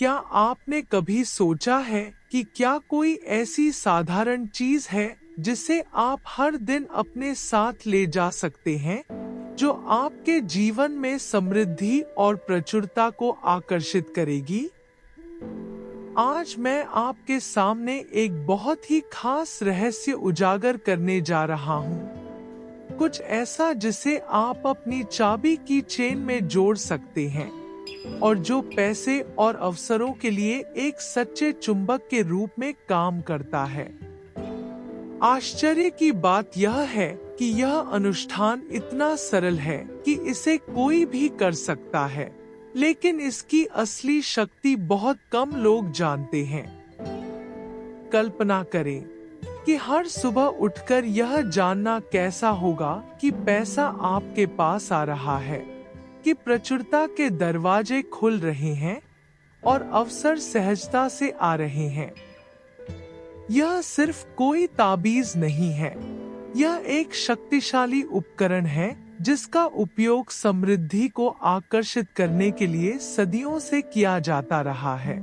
क्या आपने कभी सोचा है कि क्या कोई ऐसी साधारण चीज है जिसे आप हर दिन अपने साथ ले जा सकते हैं, जो आपके जीवन में समृद्धि और प्रचुरता को आकर्षित करेगी? आज मैं आपके सामने एक बहुत ही खास रहस्य उजागर करने जा रहा हूँ। कुछ ऐसा जिसे आप अपनी चाबी की चेन में जोड़ सकते हैं और जो पैसे और अवसरों के लिए एक सच्चे चुंबक के रूप में काम करता है। आश्चर्य की बात यह है कि यह अनुष्ठान इतना सरल है कि इसे कोई भी कर सकता है, लेकिन इसकी असली शक्ति बहुत कम लोग जानते हैं। कल्पना करें कि हर सुबह उठकर यह जानना कैसा होगा कि पैसा आपके पास आ रहा है, कि प्रचुरता के दरवाजे खुल रहे हैं और अवसर सहजता से आ रहे हैं। यह सिर्फ कोई ताबीज नहीं है, यह एक शक्तिशाली उपकरण है जिसका उपयोग समृद्धि को आकर्षित करने के लिए सदियों से किया जाता रहा है।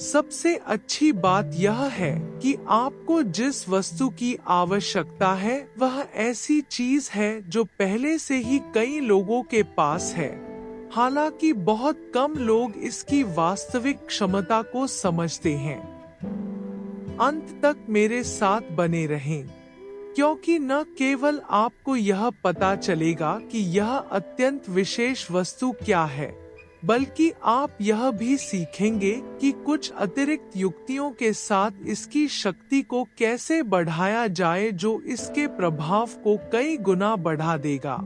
सबसे अच्छी बात यह है कि आपको जिस वस्तु की आवश्यकता है वह ऐसी चीज है जो पहले से ही कई लोगों के पास है, हालांकि बहुत कम लोग इसकी वास्तविक क्षमता को समझते हैं। अंत तक मेरे साथ बने रहें, क्योंकि न केवल आपको यह पता चलेगा कि यह अत्यंत विशेष वस्तु क्या है, बल्कि आप यह भी सीखेंगे कि कुछ अतिरिक्त युक्तियों के साथ इसकी शक्ति को कैसे बढ़ाया जाए जो इसके प्रभाव को कई गुना बढ़ा देगा।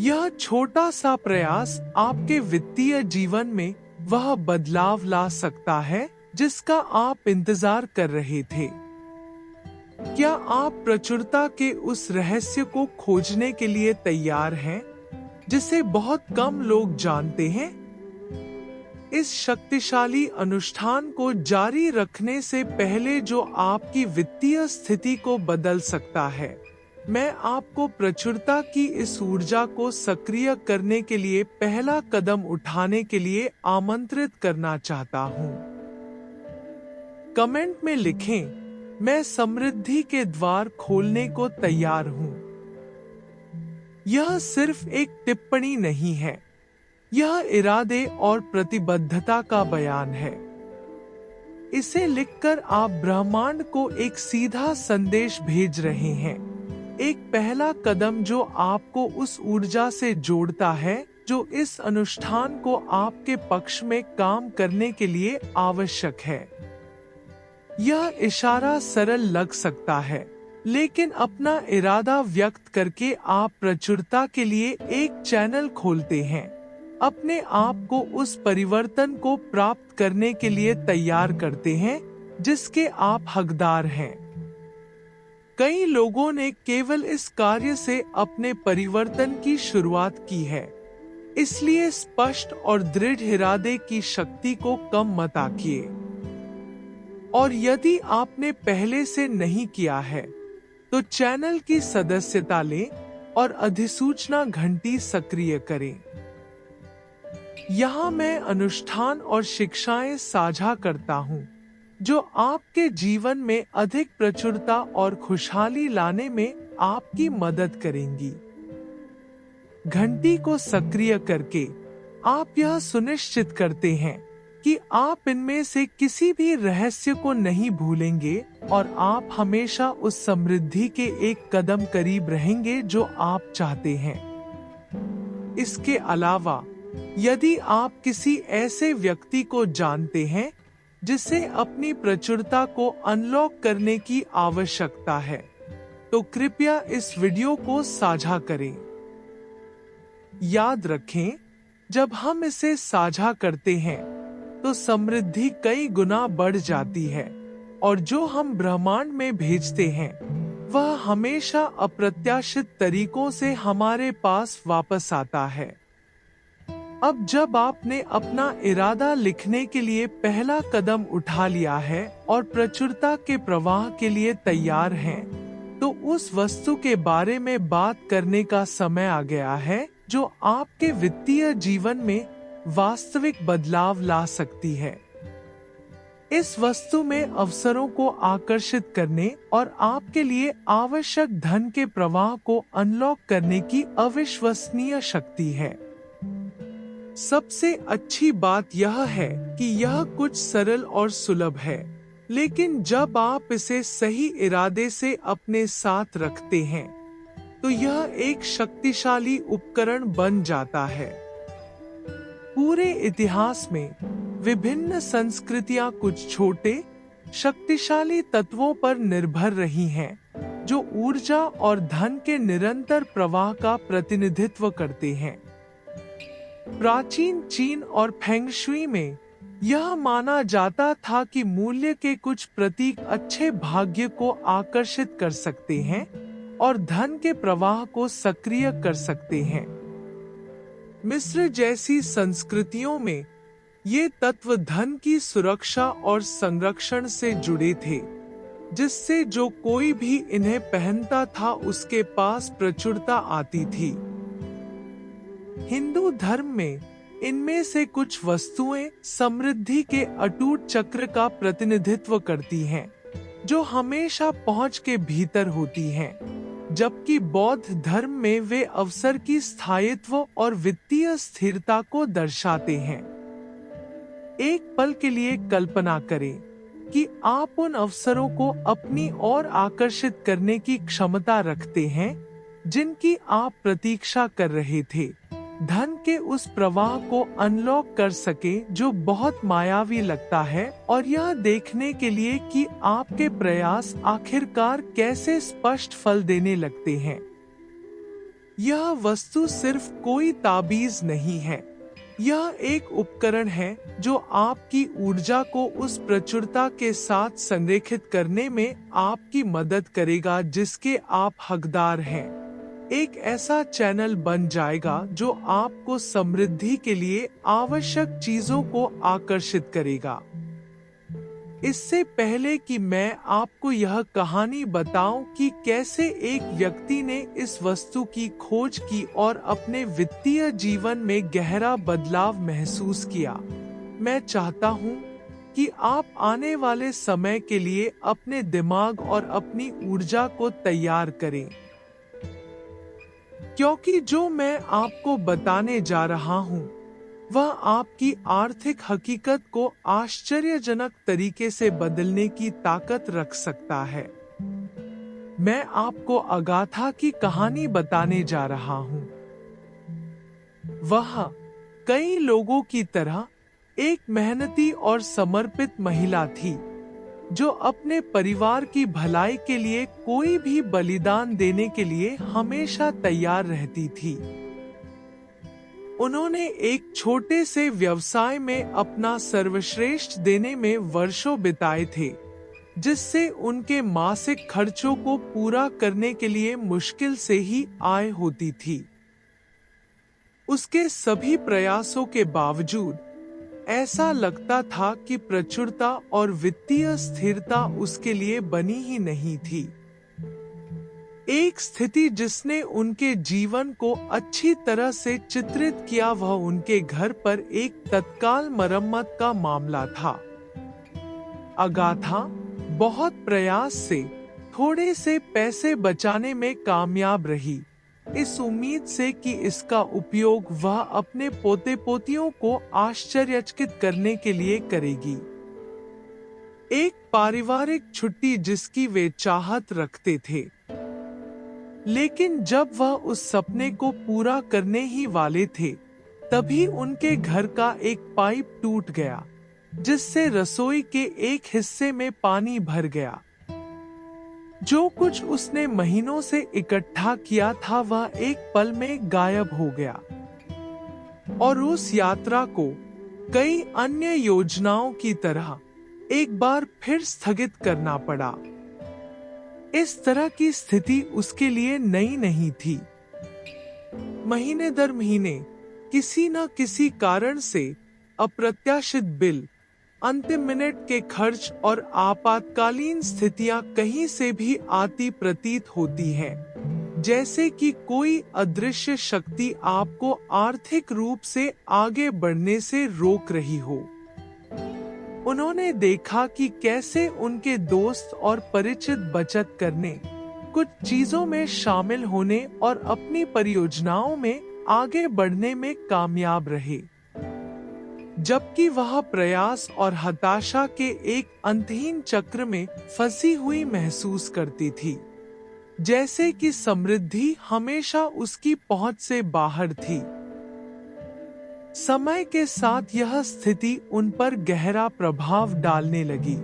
यह छोटा सा प्रयास आपके वित्तीय जीवन में वह बदलाव ला सकता है जिसका आप इंतजार कर रहे थे। क्या आप प्रचुरता के उस रहस्य को खोजने के लिए तैयार हैं, जिसे बहुत कम लोग जानते हैं? इस शक्तिशाली अनुष्ठान को जारी रखने से पहले जो आपकी वित्तीय स्थिति को बदल सकता है, मैं आपको प्रचुरता की इस ऊर्जा को सक्रिय करने के लिए पहला कदम उठाने के लिए आमंत्रित करना चाहता हूँ। कमेंट में लिखें, मैं समृद्धि के द्वार खोलने को तैयार हूँ। यह सिर्फ एक टिप्पणी नहीं है, यह इरादे और प्रतिबद्धता का बयान है। इसे लिखकर आप ब्रह्मांड को एक सीधा संदेश भेज रहे हैं, एक पहला कदम जो आपको उस ऊर्जा से जोड़ता है जो इस अनुष्ठान को आपके पक्ष में काम करने के लिए आवश्यक है। यह इशारा सरल लग सकता है, लेकिन अपना इरादा व्यक्त करके आप प्रचुरता के लिए एक चैनल खोलते हैं, अपने आप को उस परिवर्तन को प्राप्त करने के लिए तैयार करते हैं जिसके आप हकदार हैं। कई लोगों ने केवल इस कार्य से अपने परिवर्तन की शुरुआत की है, इसलिए स्पष्ट और दृढ़ इरादे की शक्ति को कम मत आंकिए। और यदि आपने पहले से नहीं किया है, तो चैनल की सदस्यता लें और अधिसूचना घंटी सक्रिय करें। यहाँ मैं अनुष्ठान और शिक्षाएं साझा करता हूँ जो आपके जीवन में अधिक प्रचुरता और खुशहाली लाने में आपकी मदद करेंगी। घंटी को सक्रिय करके आप यह सुनिश्चित करते हैं कि आप इनमें से किसी भी रहस्य को नहीं भूलेंगे और आप हमेशा उस समृद्धि के एक कदम करीब रहेंगे जो आप चाहते हैं। इसके अलावा, यदि आप किसी ऐसे व्यक्ति को जानते हैं जिसे अपनी प्रचुरता को अनलॉक करने की आवश्यकता है, तो कृपया इस वीडियो को साझा करें। याद रखें, जब हम इसे साझा करते हैं तो समृद्धि कई गुना बढ़ जाती है और जो हम ब्रह्मांड में भेजते हैं वह हमेशा अप्रत्याशित तरीकों से हमारे पास वापस आता है। अब जब आपने अपना इरादा लिखने के लिए पहला कदम उठा लिया है और प्रचुरता के प्रवाह के लिए तैयार हैं, तो उस वस्तु के बारे में बात करने का समय आ गया है जो आपके वित्तीय जीवन में वास्तविक बदलाव ला सकती है। इस वस्तु में अवसरों को आकर्षित करने और आपके लिए आवश्यक धन के प्रवाह को अनलॉक करने की अविश्वसनीय शक्ति है। सबसे अच्छी बात यह है कि यह कुछ सरल और सुलभ है, लेकिन जब आप इसे सही इरादे से अपने साथ रखते हैं तो यह एक शक्तिशाली उपकरण बन जाता है। पूरे इतिहास में विभिन्न संस्कृतियां कुछ छोटे शक्तिशाली तत्वों पर निर्भर रही हैं, जो ऊर्जा और धन के निरंतर प्रवाह का प्रतिनिधित्व करते हैं। प्राचीन चीन और फेंग शुई में यह माना जाता था कि मूल्य के कुछ प्रतीक अच्छे भाग्य को आकर्षित कर सकते हैं और धन के प्रवाह को सक्रिय कर सकते हैं। मिस्र जैसी संस्कृतियों में ये तत्व धन की सुरक्षा और संरक्षण से जुड़े थे, जिससे जो कोई भी इन्हें पहनता था उसके पास प्रचुरता आती थी। हिंदू धर्म में इनमें से कुछ वस्तुएं समृद्धि के अटूट चक्र का प्रतिनिधित्व करती हैं, जो हमेशा पहुंच के भीतर होती हैं, जबकि बौद्ध धर्म में वे अवसर की स्थायित्व और वित्तीय स्थिरता को दर्शाते हैं। एक पल के लिए कल्पना करें कि आप उन अवसरों को अपनी ओर आकर्षित करने की क्षमता रखते हैं जिनकी आप प्रतीक्षा कर रहे थे, धन के उस प्रवाह को अनलॉक कर सके जो बहुत मायावी लगता है, और यह देखने के लिए कि आपके प्रयास आखिरकार कैसे स्पष्ट फल देने लगते हैं। यह वस्तु सिर्फ कोई ताबीज नहीं है, यह एक उपकरण है जो आपकी ऊर्जा को उस प्रचुरता के साथ संरेखित करने में आपकी मदद करेगा जिसके आप हकदार हैं। एक ऐसा चैनल बन जाएगा जो आपको समृद्धि के लिए आवश्यक चीजों को आकर्षित करेगा। इससे पहले कि मैं आपको यह कहानी बताऊं कि कैसे एक व्यक्ति ने इस वस्तु की खोज की और अपने वित्तीय जीवन में गहरा बदलाव महसूस किया, मैं चाहता हूं कि आप आने वाले समय के लिए अपने दिमाग और अपनी ऊर्जा को तैयार करें, क्योंकि जो मैं आपको बताने जा रहा हूं वह आपकी आर्थिक हकीकत को आश्चर्यजनक तरीके से बदलने की ताकत रख सकता है। मैं आपको अगाथा की कहानी बताने जा रहा हूं। वह कई लोगों की तरह एक मेहनती और समर्पित महिला थी, जो अपने परिवार की भलाई के लिए कोई भी बलिदान देने के लिए हमेशा तैयार रहती थी। उन्होंने एक छोटे से व्यवसाय में अपना सर्वश्रेष्ठ देने में वर्षों बिताए थे, जिससे उनके मासिक खर्चों को पूरा करने के लिए मुश्किल से ही आय होती थी। उसके सभी प्रयासों के बावजूद ऐसा लगता था कि प्रचुरता और वित्तीय स्थिरता उसके लिए बनी ही नहीं थी। एक स्थिति जिसने उनके जीवन को अच्छी तरह से चित्रित किया वह उनके घर पर एक तत्काल मरम्मत का मामला था। अगाथा बहुत प्रयास से थोड़े से पैसे बचाने में कामयाब रही, इस उम्मीद से कि इसका उपयोग वह अपने पोते पोतियों को आश्चर्यचकित करने के लिए करेगी। एक पारिवारिक छुट्टी जिसकी वे चाहत रखते थे। लेकिन जब वह उस सपने को पूरा करने ही वाले थे, तभी उनके घर का एक पाइप टूट गया, जिससे रसोई के एक हिस्से में पानी भर गया। जो कुछ उसने महीनों से इकट्ठा किया था वह एक पल में गायब हो गया, और उस यात्रा को कई अन्य योजनाओं की तरह एक बार फिर स्थगित करना पड़ा। इस तरह की स्थिति उसके लिए नई नहीं थी। महीने दर महीने किसी न किसी कारण से अप्रत्याशित बिल, अंतिम मिनट के खर्च और आपातकालीन स्थितियां कहीं से भी आती प्रतीत होती हैं, जैसे कि कोई अदृश्य शक्ति आपको आर्थिक रूप से आगे बढ़ने से रोक रही हो। उन्होंने देखा कि कैसे उनके दोस्त और परिचित बचत करने, कुछ चीजों में शामिल होने और अपनी परियोजनाओं में आगे बढ़ने में कामयाब रहे, जबकि वह प्रयास और हताशा के एक अंतहीन चक्र में फंसी हुई महसूस करती थी, जैसे कि समृद्धि हमेशा उसकी पहुंच से बाहर थी। समय के साथ यह स्थिति उन पर गहरा प्रभाव डालने लगी।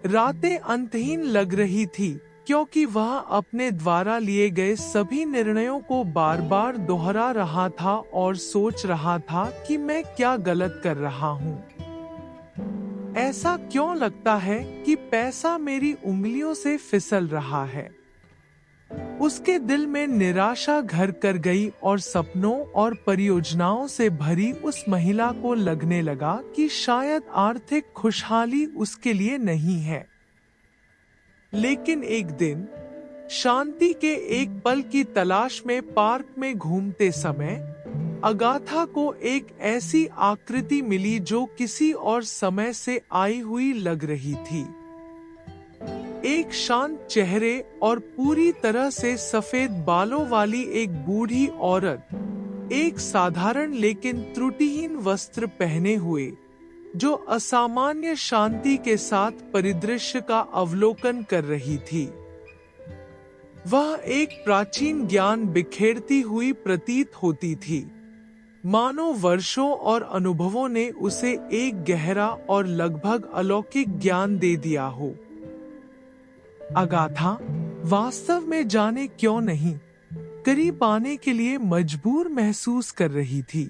रातें अंतहीन लग रही थी क्योंकि वह अपने द्वारा लिए गए सभी निर्णयों को बार बार दोहरा रहा था और सोच रहा था कि मैं क्या गलत कर रहा हूँ। ऐसा क्यों लगता है कि पैसा मेरी उंगलियों से फिसल रहा है। उसके दिल में निराशा घर कर गई और सपनों और परियोजनाओं से भरी उस महिला को लगने लगा कि शायद आर्थिक खुशहाली उसके लिए नहीं है। लेकिन एक दिन शांति के एक पल की तलाश में पार्क में घूमते समय अगाथा को एक ऐसी आकृति मिली जो किसी और समय से आई हुई लग रही थी। एक शांत चेहरे और पूरी तरह से सफेद बालों वाली एक बूढ़ी औरत, एक साधारण लेकिन त्रुटिहीन वस्त्र पहने हुए, जो असामान्य शांति के साथ परिदृश्य का अवलोकन कर रही थी। वह एक प्राचीन ज्ञान बिखेरती हुई प्रतीत होती थी, मानो वर्षों और अनुभवों ने उसे एक गहरा और लगभग अलौकिक ज्ञान दे दिया हो। अगाथा वास्तव में जाने क्यों नहीं करीब आने के लिए मजबूर महसूस कर रही थी।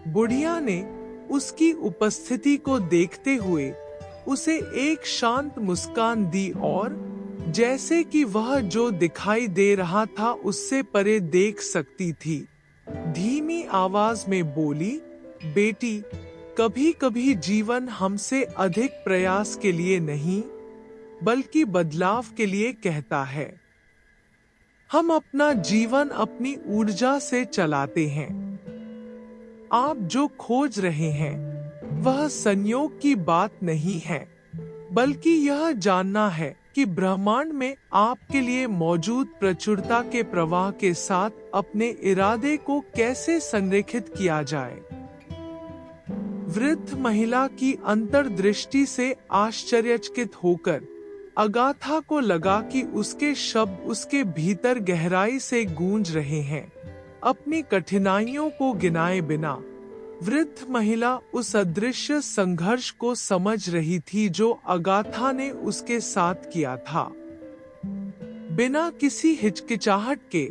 बुढ़िया ने उसकी उपस्थिति को देखते हुए उसे एक शांत मुस्कान दी और जैसे कि वह जो दिखाई दे रहा था उससे परे देख सकती थी, धीमी आवाज में बोली, बेटी, कभी कभी जीवन हमसे अधिक प्रयास के लिए नहीं बल्कि बदलाव के लिए कहता है। हम अपना जीवन अपनी ऊर्जा से चलाते हैं। आप जो खोज रहे हैं वह संयोग की बात नहीं है, बल्कि यह जानना है कि ब्रह्मांड में आपके लिए मौजूद प्रचुरता के प्रवाह के साथ अपने इरादे को कैसे संरेखित किया जाए। वृद्ध महिला की अंतर्दृष्टि से आश्चर्यचकित होकर अगाथा को लगा कि उसके शब्द उसके भीतर गहराई से गूंज रहे हैं। अपनी कठिनाइयों को गिनाए बिना वृद्ध महिला उस अदृश्य संघर्ष को समझ रही थी जो अगाथा ने उसके साथ किया था। बिना किसी हिचकिचाहट के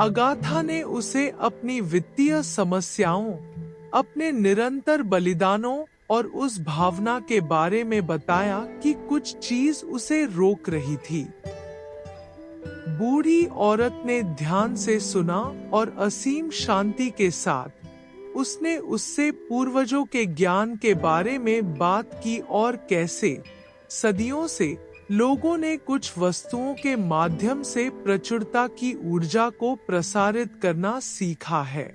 अगाथा ने उसे अपनी वित्तीय समस्याओं, अपने निरंतर बलिदानों और उस भावना के बारे में बताया कि कुछ चीज उसे रोक रही थी। बूढ़ी औरत ने ध्यान से सुना और असीम शांति के साथ उसने उससे पूर्वजों के ज्ञान के बारे में बात की और कैसे सदियों से लोगों ने कुछ वस्तुओं के माध्यम से प्रचुरता की ऊर्जा को प्रसारित करना सीखा है।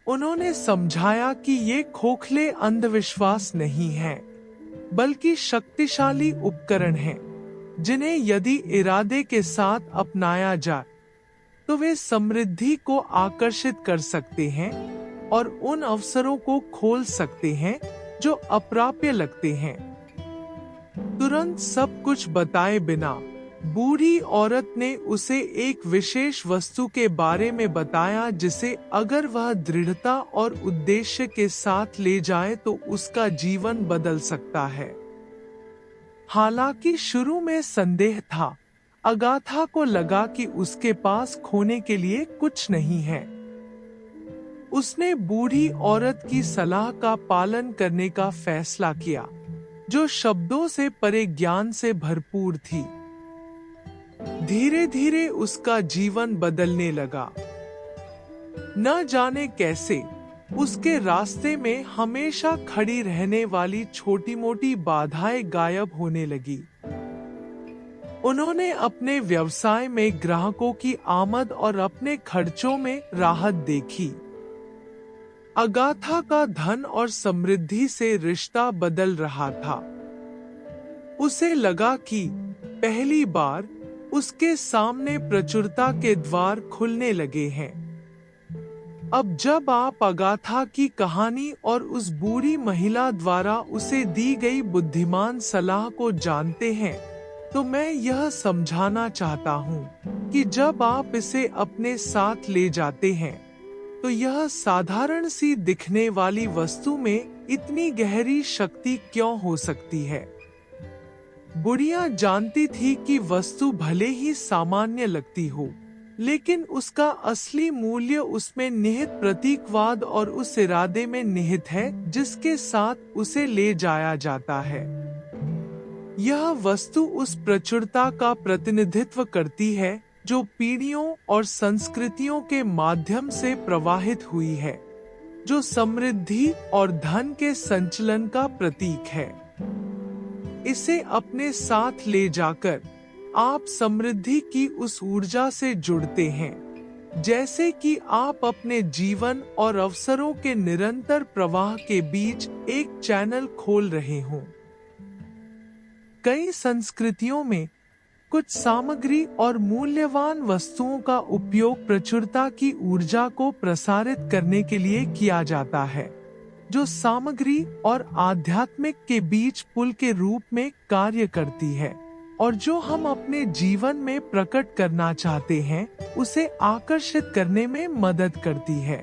उन्होंने समझाया कि ये खोखले अंधविश्वास नहीं हैं, बल्कि शक्तिशाली उपकरण हैं, जिन्हें यदि इरादे के साथ अपनाया जाए तो वे समृद्धि को आकर्षित कर सकते हैं और उन अवसरों को खोल सकते हैं जो अप्राप्य लगते हैं। तुरंत सब कुछ बताए बिना बूढ़ी औरत ने उसे एक विशेष वस्तु के बारे में बताया जिसे अगर वह दृढ़ता और उद्देश्य के साथ ले जाए तो उसका जीवन बदल सकता है। हालांकि शुरू में संदेह था, अगाथा को लगा कि उसके पास खोने के लिए कुछ नहीं है। उसने बूढ़ी औरत की सलाह का पालन करने का फैसला किया, जो शब्दों से परे ज्ञान से भरपूर थी। धीरे धीरे उसका जीवन बदलने लगा। न जाने कैसे उसके रास्ते में हमेशा खड़ी रहने वाली छोटी मोटी बाधाएं गायब होने लगी। उन्होंने अपने व्यवसाय में ग्राहकों की आमद और अपने खर्चों में राहत देखी। अगाथा का धन और समृद्धि से रिश्ता बदल रहा था। उसे लगा कि पहली बार उसके सामने प्रचुरता के द्वार खुलने लगे हैं। अब जब आप अगाथा की कहानी और उस बूढ़ी महिला द्वारा उसे दी गई बुद्धिमान सलाह को जानते हैं, तो मैं यह समझाना चाहता हूँ कि जब आप इसे अपने साथ ले जाते हैं, तो यह साधारण सी दिखने वाली वस्तु में इतनी गहरी शक्ति क्यों हो सकती है। बुढ़िया जानती थी कि वस्तु भले ही सामान्य लगती हो, लेकिन उसका असली मूल्य उसमें निहित प्रतीकवाद और उस इरादे में निहित है जिसके साथ उसे ले जाया जाता है। यह वस्तु उस प्रचुरता का प्रतिनिधित्व करती है जो पीढ़ियों और संस्कृतियों के माध्यम से प्रवाहित हुई है, जो समृद्धि और धन के संचलन का प्रतीक है। इसे अपने साथ ले जाकर आप समृद्धि की उस ऊर्जा से जुड़ते हैं, जैसे कि आप अपने जीवन और अवसरों के निरंतर प्रवाह के बीच एक चैनल खोल रहे हों। कई संस्कृतियों में कुछ सामग्री और मूल्यवान वस्तुओं का उपयोग प्रचुरता की ऊर्जा को प्रसारित करने के लिए किया जाता है, जो सामग्री और आध्यात्मिक के बीच पुल के रूप में कार्य करती है और जो हम अपने जीवन में प्रकट करना चाहते हैं, उसे आकर्षित करने में मदद करती है।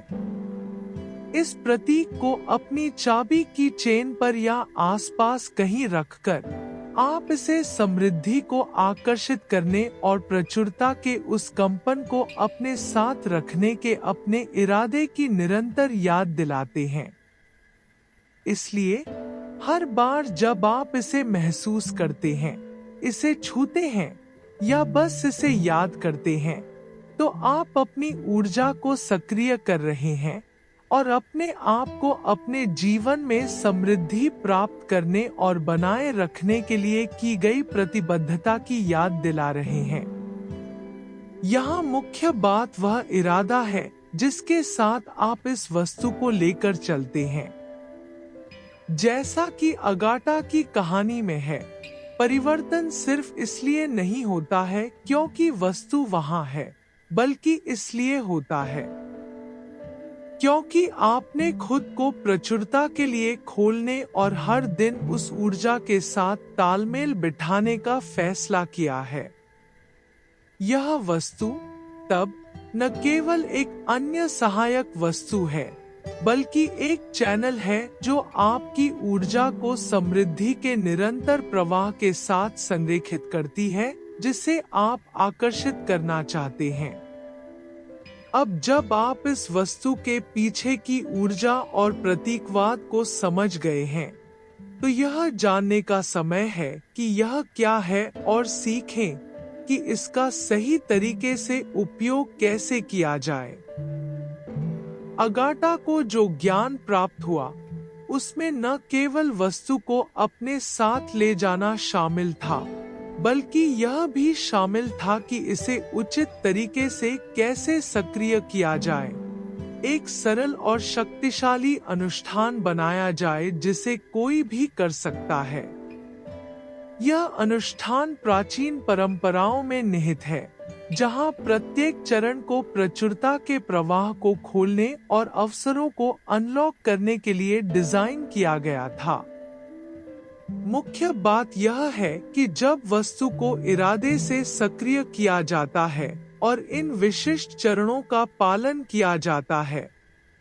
इस प्रतीक को अपनी चाबी की चेन पर या आसपास कहीं रखकर आप इसे समृद्धि को आकर्षित करने और प्रचुरता के उस कंपन को अपने साथ रखने के अपने इरादे की निरंतर याद दिलाते हैं। इसलिए हर बार जब आप इसे महसूस करते हैं, इसे छूते हैं या बस इसे याद करते हैं, तो आप अपनी ऊर्जा को सक्रिय कर रहे हैं और अपने आप को अपने जीवन में समृद्धि प्राप्त करने और बनाए रखने के लिए की गई प्रतिबद्धता की याद दिला रहे हैं। यहाँ मुख्य बात वह इरादा है जिसके साथ आप इस वस्तु को लेकर चलते हैं। जैसा कि अगाटा की कहानी में है, परिवर्तन सिर्फ इसलिए नहीं होता है क्योंकि वस्तु वहां है, बल्कि इसलिए होता है क्योंकि आपने खुद को प्रचुरता के लिए खोलने और हर दिन उस ऊर्जा के साथ तालमेल बिठाने का फैसला किया है। यह वस्तु तब न केवल एक अन्य सहायक वस्तु है, बल्कि एक चैनल है जो आपकी ऊर्जा को समृद्धि के निरंतर प्रवाह के साथ संरेखित करती है, जिसे आप आकर्षित करना चाहते हैं। अब जब आप इस वस्तु के पीछे की ऊर्जा और प्रतीकवाद को समझ गए हैं, तो यह जानने का समय है कि यह क्या है और सीखें कि इसका सही तरीके से उपयोग कैसे किया जाए। अगाटा को जो ज्ञान प्राप्त हुआ, उसमें न केवल वस्तु को अपने साथ ले जाना शामिल था, बल्कि यह भी शामिल था कि इसे उचित तरीके से कैसे सक्रिय किया जाए। एक सरल और शक्तिशाली अनुष्ठान बनाया जाए जिसे कोई भी कर सकता है। यह अनुष्ठान प्राचीन परंपराओं में निहित है, जहां प्रत्येक चरण को प्रचुरता के प्रवाह को खोलने और अवसरों को अनलॉक करने के लिए डिजाइन किया गया था। मुख्य बात यह है कि जब वस्तु को इरादे से सक्रिय किया जाता है और इन विशिष्ट चरणों का पालन किया जाता है,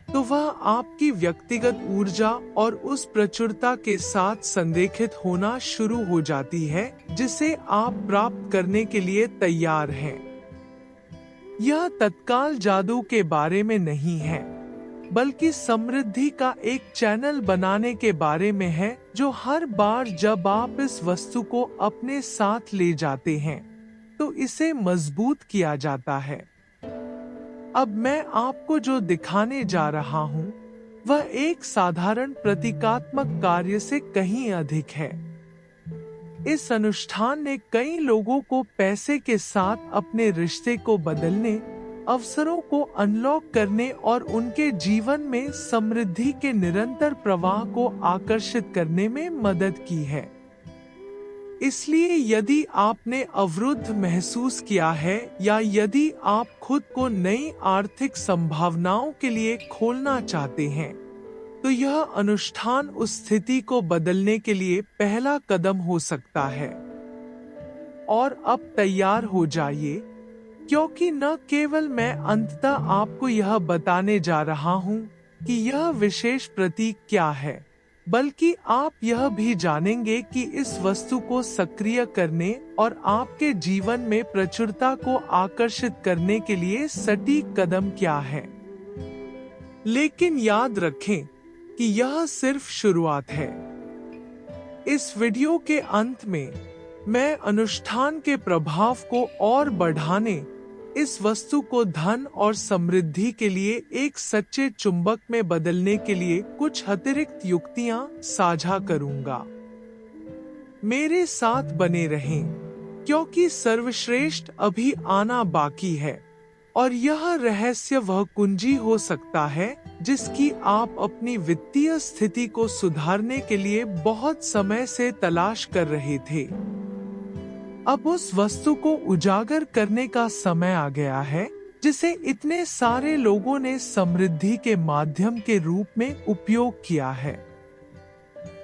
तो वह आपकी व्यक्तिगत ऊर्जा और उस प्रचुरता के साथ संरेखित होना शुरू हो जाती है जिसे आप प्राप्त करने के लिए तैयार हैं। यह तत्काल जादू के बारे में नहीं है, बल्कि समृद्धि का एक चैनल बनाने के बारे में है, जो हर बार जब आप इस वस्तु को अपने साथ ले जाते हैं, तो इसे मजबूत किया जाता है। अब मैं आपको जो दिखाने जा रहा हूँ, वह एक साधारण प्रतीकात्मक कार्य से कहीं अधिक है। इस अनुष्ठान ने कई लोगों को पैसे के साथ अपने रिश्ते को बदलने, अवसरों को अनलॉक करने और उनके जीवन में समृद्धि के निरंतर प्रवाह को आकर्षित करने में मदद की है। इसलिए यदि आपने अवरुद्ध महसूस किया है या यदि आप खुद को नई आर्थिक संभावनाओं के लिए खोलना चाहते हैं, तो यह अनुष्ठान उस स्थिति को बदलने के लिए पहला कदम हो सकता है। और अब तैयार हो जाइए, क्योंकि न केवल मैं अंततः आपको यह बताने जा रहा हूं कि यह विशेष प्रतीक क्या है, बल्कि आप यह भी जानेंगे कि इस वस्तु को सक्रिय करने और आपके जीवन में प्रचुरता को आकर्षित करने के लिए सटीक कदम क्या है। लेकिन याद रखें कि यह सिर्फ शुरुआत है। इस वीडियो के अंत में मैं अनुष्ठान के प्रभाव को और बढ़ाने, इस वस्तु को धन और समृद्धि के लिए एक सच्चे चुंबक में बदलने के लिए कुछ अतिरिक्त युक्तियां साझा करूंगा। मेरे साथ बने रहें, क्योंकि सर्वश्रेष्ठ अभी आना बाकी है और यह रहस्य वह कुंजी हो सकता है जिसकी आप अपनी वित्तीय स्थिति को सुधारने के लिए बहुत समय से तलाश कर रहे थे। अब उस वस्तु को उजागर करने का समय आ गया है जिसे इतने सारे लोगों ने समृद्धि के माध्यम के रूप में उपयोग किया है।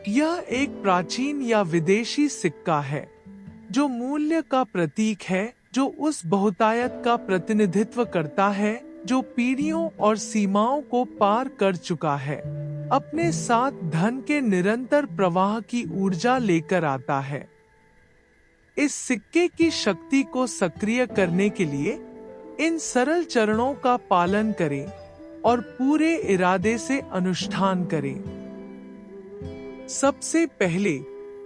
यह एक प्राचीन या विदेशी सिक्का है जो मूल्य का प्रतीक है, जो उस बहुतायत का प्रतिनिधित्व करता है जो पीढ़ियों और सीमाओं को पार कर चुका है, अपने साथ धन के निरंतर प्रवाह की ऊर्जा लेकर आता है। इस सिक्के की शक्ति को सक्रिय करने के लिए इन सरल चरणों का पालन करें और पूरे इरादे से अनुष्ठान करें। सबसे पहले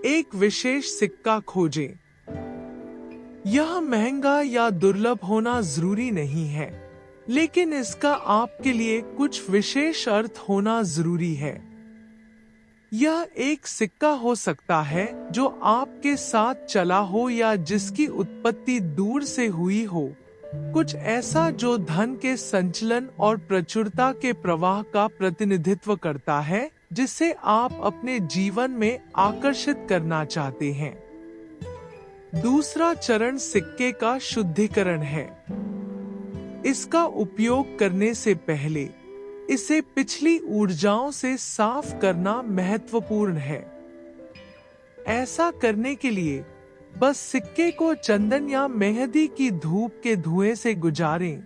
एक विशेष सिक्का खोजें। यह महंगा या दुर्लभ होना जरूरी नहीं है, लेकिन इसका आपके लिए कुछ विशेष अर्थ होना जरूरी है। यह एक सिक्का हो सकता है जो आपके साथ चला हो या जिसकी उत्पत्ति दूर से हुई हो, कुछ ऐसा जो धन के संचलन और प्रचुरता के प्रवाह का प्रतिनिधित्व करता है, जिसे आप अपने जीवन में आकर्षित करना चाहते हैं। दूसरा चरण सिक्के का शुद्धिकरण है। इसका उपयोग करने से पहले इसे पिछली ऊर्जाओं से साफ करना महत्वपूर्ण है। ऐसा करने के लिए बस सिक्के को चंदन या मेहंदी की धूप के धुएं से गुजारें,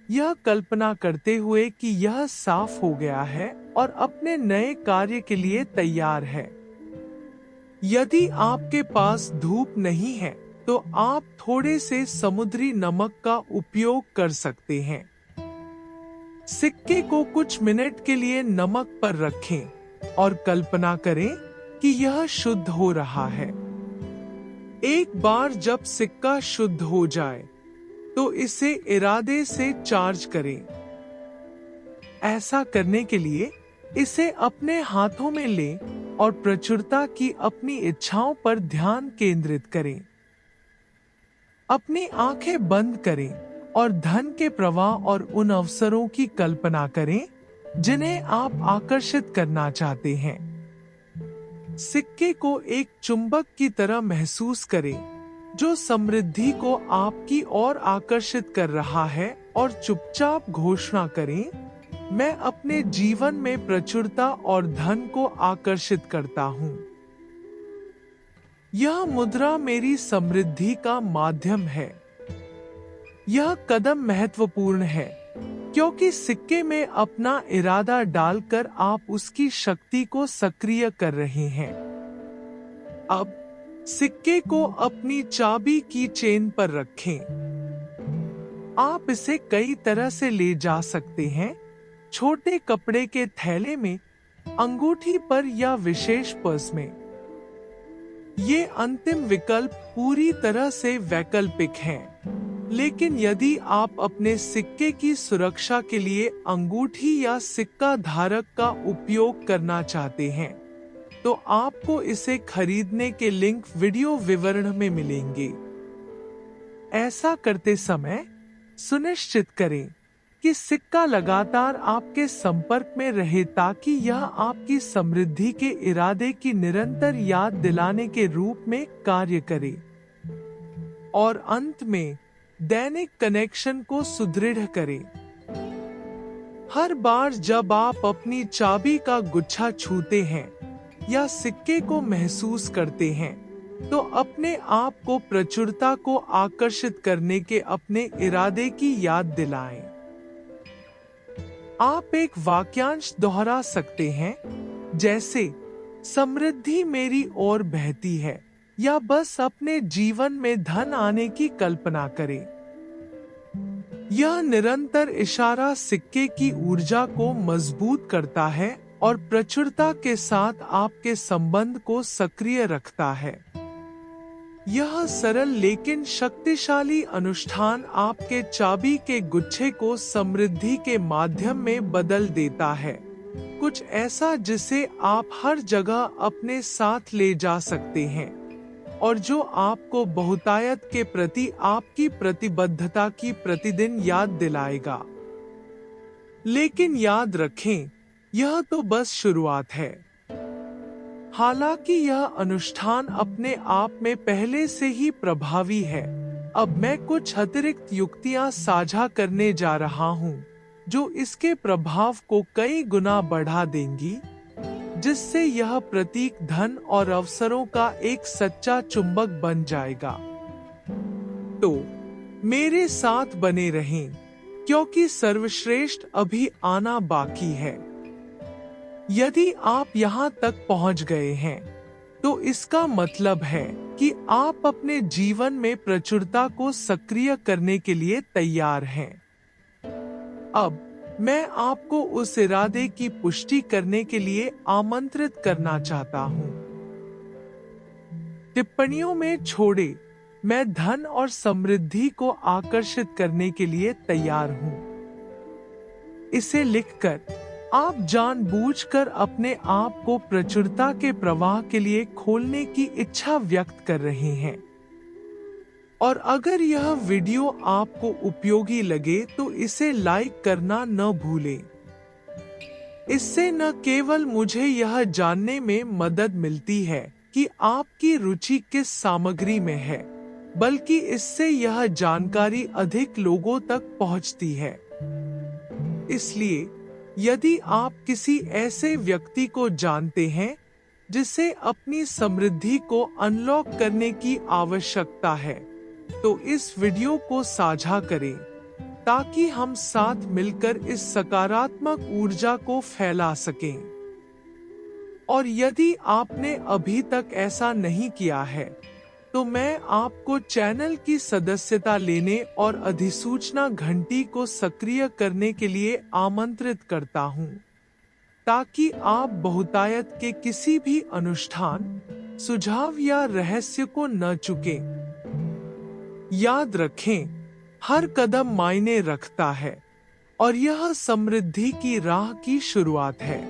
यह कल्पना करते हुए कि यह साफ हो गया है और अपने नए कार्य के लिए तैयार है। यदि आपके पास धूप नहीं है, तो आप थोड़े से समुद्री नमक का उपयोग कर सकते हैं। सिक्के को कुछ मिनट के लिए नमक पर रखें और कल्पना करें कि यह शुद्ध हो रहा है। एक बार जब सिक्का शुद्ध हो जाए, तो इसे इरादे से चार्ज करें। ऐसा करने के लिए इसे अपने हाथों में लें और प्रचुरता की अपनी इच्छाओं पर ध्यान केंद्रित करें। अपनी आंखें बंद करें और धन के प्रवाह और उन अवसरों की कल्पना करें जिन्हें आप आकर्षित करना चाहते हैं। सिक्के को एक चुंबक की तरह महसूस करें जो समृद्धि को आपकी ओर आकर्षित कर रहा है और चुपचाप घोषणा करें, मैं अपने जीवन में प्रचुरता और धन को आकर्षित करता हूँ। यह मुद्रा मेरी समृद्धि का माध्यम है। यह कदम महत्वपूर्ण है क्योंकि सिक्के में अपना इरादा डालकर आप उसकी शक्ति को सक्रिय कर रहे हैं। अब सिक्के को अपनी चाबी की चेन पर रखें। आप इसे कई तरह से ले जा सकते हैं, छोटे कपड़े के थैले में, अंगूठी पर या विशेष पर्स में। ये अंतिम विकल्प पूरी तरह से वैकल्पिक हैं, लेकिन यदि आप अपने सिक्के की सुरक्षा के लिए अंगूठी या सिक्का धारक का उपयोग करना चाहते हैं, तो आपको इसे खरीदने के लिंक वीडियो विवरण में मिलेंगे। ऐसा करते समय सुनिश्चित करें कि सिक्का लगातार आपके संपर्क में रहे ताकि यह आपकी समृद्धि के इरादे की निरंतर याद दिलाने के रूप में कार्य करे। और अंत में दैनिक कनेक्शन को सुदृढ़ करें। हर बार जब आप अपनी चाबी का गुच्छा छूते हैं या सिक्के को महसूस करते हैं, तो अपने आप को प्रचुरता को आकर्षित करने के अपने इरादे की याद दिलाएं। आप एक वाक्यांश दोहरा सकते हैं, जैसे समृद्धि मेरी ओर बहती है, या बस अपने जीवन में धन आने की कल्पना करें। यह निरंतर इशारा सिक्के की ऊर्जा को मजबूत करता है और प्रचुरता के साथ आपके संबंध को सक्रिय रखता है। यह सरल लेकिन शक्तिशाली अनुष्ठान आपके चाबी के गुच्छे को समृद्धि के माध्यम में बदल देता है, कुछ ऐसा जिसे आप हर जगह अपने साथ ले जा सकते हैं और जो आपको बहुतायत के प्रति आपकी प्रतिबद्धता की प्रतिदिन याद दिलाएगा। लेकिन याद रखें, यह तो बस शुरुआत है। हालांकि यह अनुष्ठान अपने आप में पहले से ही प्रभावी है, अब मैं कुछ अतिरिक्त युक्तियां साझा करने जा रहा हूं, जो इसके प्रभाव को कई गुना बढ़ा देंगी, जिससे यह प्रतीक धन और अवसरों का एक सच्चा चुंबक बन जाएगा। तो मेरे साथ बने रहें, क्योंकि सर्वश्रेष्ठ अभी आना बाकी है। यदि आप यहाँ तक पहुँच गए हैं, तो इसका मतलब है कि आप अपने जीवन में प्रचुरता को सक्रिय करने के लिए तैयार हैं। अब मैं आपको उस इरादे की पुष्टि करने के लिए आमंत्रित करना चाहता हूँ। टिप्पणियों में छोड़े, मैं धन और समृद्धि को आकर्षित करने के लिए तैयार हूँ। इसे लिखकर आप जानबूझकर अपने आप को प्रचुरता के प्रवाह के लिए खोलने की इच्छा व्यक्त कर रहे हैं। और अगर यह वीडियो आपको उपयोगी लगे तो इसे लाइक करना न भूलें। इससे न केवल मुझे यह जानने में मदद मिलती है कि आपकी रुचि किस सामग्री में है, बल्कि इससे यह जानकारी अधिक लोगों तक पहुंचती है। इसलिए यदि आप किसी ऐसे व्यक्ति को जानते हैं जिसे अपनी समृद्धि को अनलॉक करने की आवश्यकता है, तो इस वीडियो को साझा करें ताकि हम साथ मिलकर इस सकारात्मक ऊर्जा को फैला सकें। और यदि आपने अभी तक ऐसा नहीं किया है, तो मैं आपको चैनल की सदस्यता लेने और अधिसूचना घंटी को सक्रिय करने के लिए आमंत्रित करता हूं, ताकि आप बहुतायत के किसी भी अनुष्ठान, सुझाव या रहस्य को न चुकें। याद रखें, हर कदम मायने रखता है और यह समृद्धि की राह की शुरुआत है।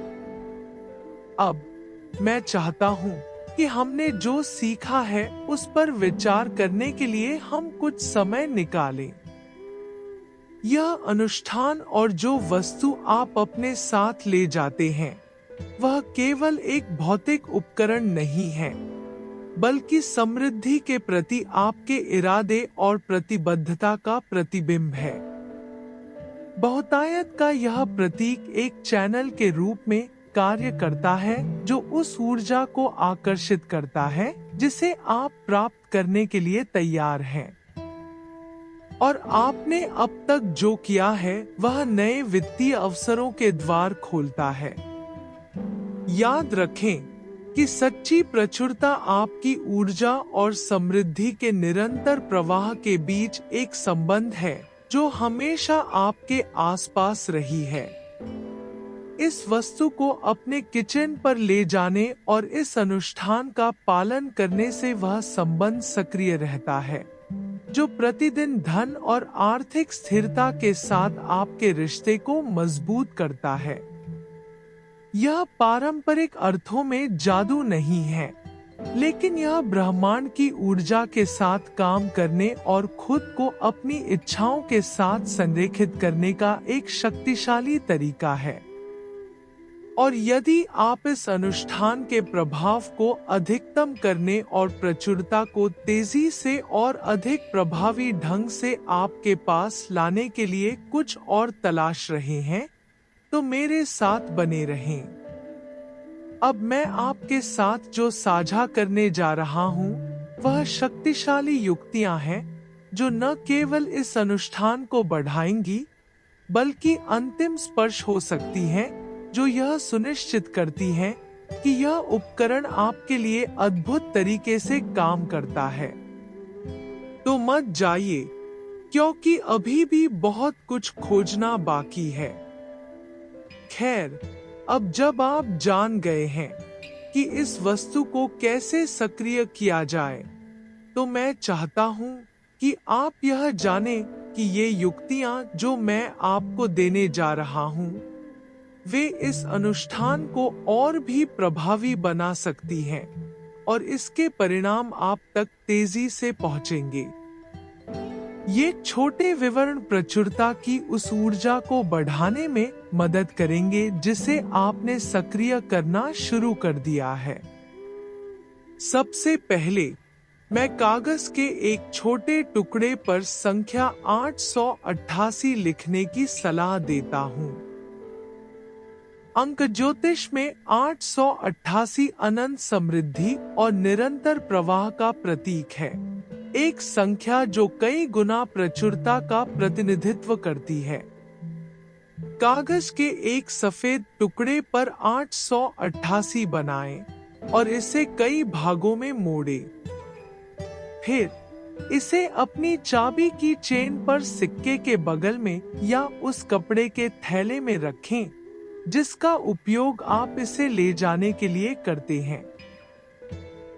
अब मैं चाहता हूं कि हमने जो सीखा है उस पर विचार करने के लिए हम कुछ समय निकालें। यह अनुष्ठान और जो वस्तु आप अपने साथ ले जाते हैं, वह केवल एक भौतिक उपकरण नहीं है, बल्कि समृद्धि के प्रति आपके इरादे और प्रतिबद्धता का प्रतिबिंब है। बहुतायत का यह प्रतीक एक चैनल के रूप में कार्य करता है जो उस ऊर्जा को आकर्षित करता है जिसे आप प्राप्त करने के लिए तैयार हैं। और आपने अब तक जो किया है वह नए वित्तीय अवसरों के द्वार खोलता है। याद रखें कि सच्ची प्रचुरता आपकी ऊर्जा और समृद्धि के निरंतर प्रवाह के बीच एक संबंध है जो हमेशा आपके आसपास रही है। इस वस्तु को अपने किचन पर ले जाने और इस अनुष्ठान का पालन करने से वह संबंध सक्रिय रहता है, जो प्रतिदिन धन और आर्थिक स्थिरता के साथ आपके रिश्ते को मजबूत करता है। यह पारंपरिक अर्थों में जादू नहीं है, लेकिन यह ब्रह्मांड की ऊर्जा के साथ काम करने और खुद को अपनी इच्छाओं के साथ संरेखित करने का एक शक्तिशाली तरीका है। और यदि आप इस अनुष्ठान के प्रभाव को अधिकतम करने और प्रचुरता को तेजी से और अधिक प्रभावी ढंग से आपके पास लाने के लिए कुछ और तलाश रहे हैं, तो मेरे साथ बने रहें। अब मैं आपके साथ जो साझा करने जा रहा हूँ, वह शक्तिशाली युक्तियां हैं जो न केवल इस अनुष्ठान को बढ़ाएंगी, बल्कि अंतिम स्पर्श हो सकती हैं, जो यह सुनिश्चित करती हैं कि यह उपकरण आपके लिए अद्भुत तरीके से काम करता है। तो मत जाइए, क्योंकि अभी भी बहुत कुछ खोजना बाकी है। खैर, अब जब आप जान गए हैं कि इस वस्तु को कैसे सक्रिय किया जाए, तो मैं चाहता हूं कि आप यह जानें कि ये युक्तियां जो मैं आपको देने जा रहा हूं, वे इस अनुष्ठान को और भी प्रभावी बना सकती हैं और इसके परिणाम आप तक तेजी से पहुंचेंगे। ये छोटे विवरण प्रचुरता की उस ऊर्जा को बढ़ाने में मदद करेंगे जिसे आपने सक्रिय करना शुरू कर दिया है। सबसे पहले मैं कागज के एक छोटे टुकड़े पर संख्या 888 लिखने की सलाह देता हूँ। अंक ज्योतिष में 888 अनंत समृद्धि और निरंतर प्रवाह का प्रतीक है, एक संख्या जो कई गुना प्रचुरता का प्रतिनिधित्व करती है। कागज के एक सफेद टुकड़े पर 888 बनाएं और इसे कई भागों में मोड़ें। फिर इसे अपनी चाबी की चेन पर सिक्के के बगल में या उस कपड़े के थैले में रखें जिसका उपयोग आप इसे ले जाने के लिए करते हैं।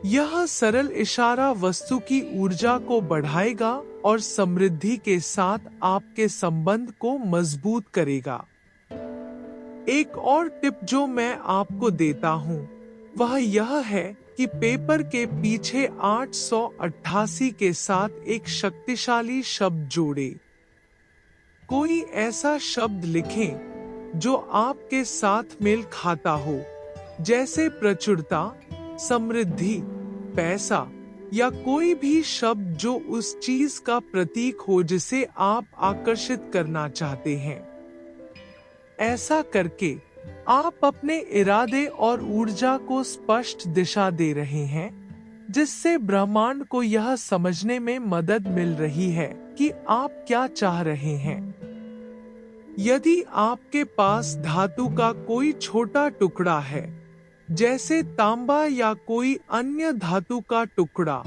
यह सरल इशारा वस्तु की ऊर्जा को बढ़ाएगा और समृद्धि के साथ आपके संबंध को मजबूत करेगा। एक और टिप जो मैं आपको देता हूँ, वह यह है कि पेपर के पीछे 888 के साथ एक शक्तिशाली शब्द जोड़ें। कोई ऐसा शब्द लिखें जो आपके साथ मेल खाता हो, जैसे प्रचुरता, समृद्धि, पैसा, या कोई भी शब्द जो उस चीज का प्रतीक हो जिसे आप आकर्षित करना चाहते हैं। ऐसा करके आप अपने इरादे और ऊर्जा को स्पष्ट दिशा दे रहे हैं, जिससे ब्रह्मांड को यह समझने में मदद मिल रही है कि आप क्या चाह रहे हैं। यदि आपके पास धातु का कोई छोटा टुकड़ा है, जैसे तांबा या कोई अन्य धातु का टुकड़ा,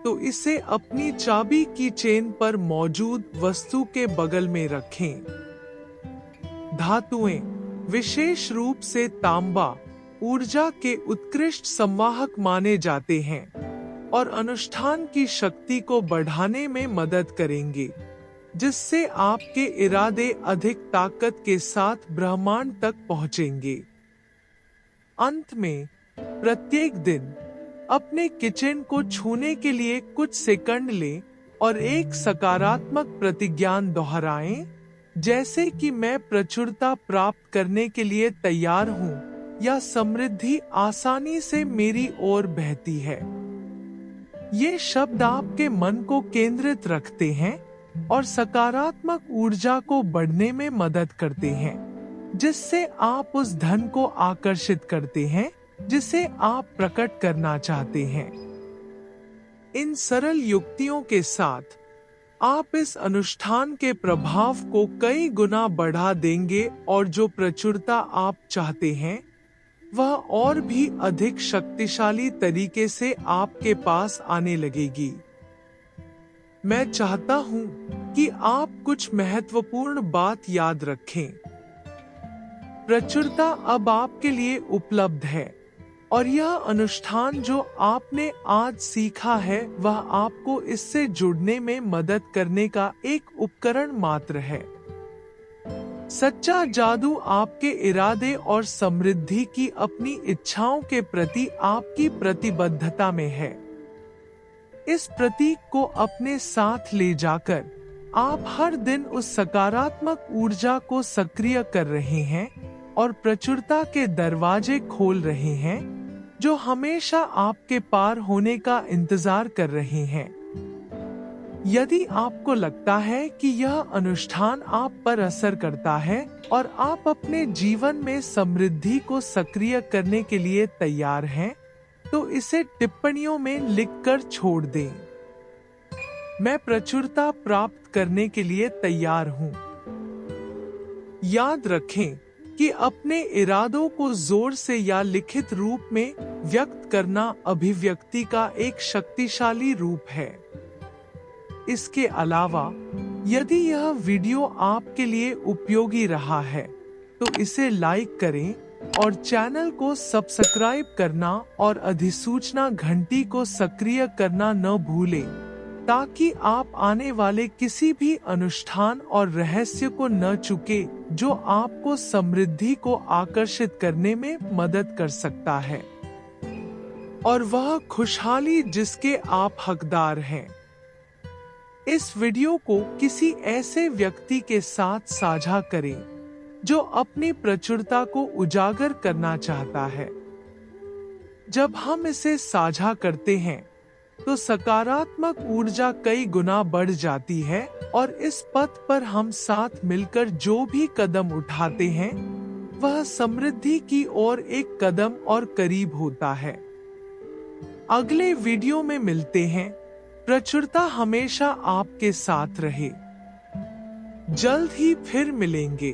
तो इसे अपनी चाबी की चेन पर मौजूद वस्तु के बगल में रखें। धातुएं, विशेष रूप से तांबा, ऊर्जा के उत्कृष्ट संवाहक माने जाते हैं और अनुष्ठान की शक्ति को बढ़ाने में मदद करेंगे, जिससे आपके इरादे अधिक ताकत के साथ ब्रह्मांड तक पहुंचेंगे। अंत में, प्रत्येक दिन अपने किचन को छूने के लिए कुछ सेकंड लें और एक सकारात्मक प्रतिज्ञा दोहराएं, जैसे कि मैं प्रचुरता प्राप्त करने के लिए तैयार हूँ या समृद्धि आसानी से मेरी ओर बहती है। ये शब्द आपके मन को केंद्रित रखते हैं और सकारात्मक ऊर्जा को बढ़ने में मदद करते हैं, जिससे आप उस धन को आकर्षित करते हैं जिसे आप प्रकट करना चाहते हैं। इन सरल युक्तियों के साथ आप इस अनुष्ठान के प्रभाव को कई गुना बढ़ा देंगे और जो प्रचुरता आप चाहते हैं, वह और भी अधिक शक्तिशाली तरीके से आपके पास आने लगेगी। मैं चाहता हूं कि आप कुछ महत्वपूर्ण बात याद रखें। प्रचुरता अब आपके लिए उपलब्ध है और यह अनुष्ठान जो आपने आज सीखा है, वह आपको इससे जुड़ने में मदद करने का एक उपकरण मात्र है। सच्चा जादू आपके इरादे और समृद्धि की अपनी इच्छाओं के प्रति आपकी प्रतिबद्धता में है। इस प्रतीक को अपने साथ ले जाकर आप हर दिन उस सकारात्मक ऊर्जा को सक्रिय कर रहे हैं और प्रचुरता के दरवाजे खोल रहे हैं जो हमेशा आपके पार होने का इंतजार कर रहे हैं। यदि आपको लगता है कि यह अनुष्ठान आप पर असर करता है और आप अपने जीवन में समृद्धि को सक्रिय करने के लिए तैयार हैं, तो इसे टिप्पणियों में लिखकर छोड़ दें। मैं प्रचुरता प्राप्त करने के लिए तैयार हूं। याद रखें कि अपने इरादों को जोर से या लिखित रूप में व्यक्त करना अभिव्यक्ति का एक शक्तिशाली रूप है। इसके अलावा यदि यह वीडियो आपके लिए उपयोगी रहा है तो इसे लाइक करें और चैनल को सब्सक्राइब करना और अधिसूचना घंटी को सक्रिय करना न भूलें, ताकि आप आने वाले किसी भी अनुष्ठान और रहस्य को न चूके जो आपको समृद्धि को आकर्षित करने में मदद कर सकता है और वह खुशहाली जिसके आप हकदार हैं। इस वीडियो को किसी ऐसे व्यक्ति के साथ साझा करें जो अपनी प्रचुरता को उजागर करना चाहता है। जब हम इसे साझा करते हैं तो सकारात्मक ऊर्जा कई गुना बढ़ जाती है और इस पथ पर हम साथ मिलकर जो भी कदम उठाते हैं वह समृद्धि की ओर एक कदम और करीब होता है। अगले वीडियो में मिलते हैं। प्रचुरता हमेशा आपके साथ रहे। जल्द ही फिर मिलेंगे।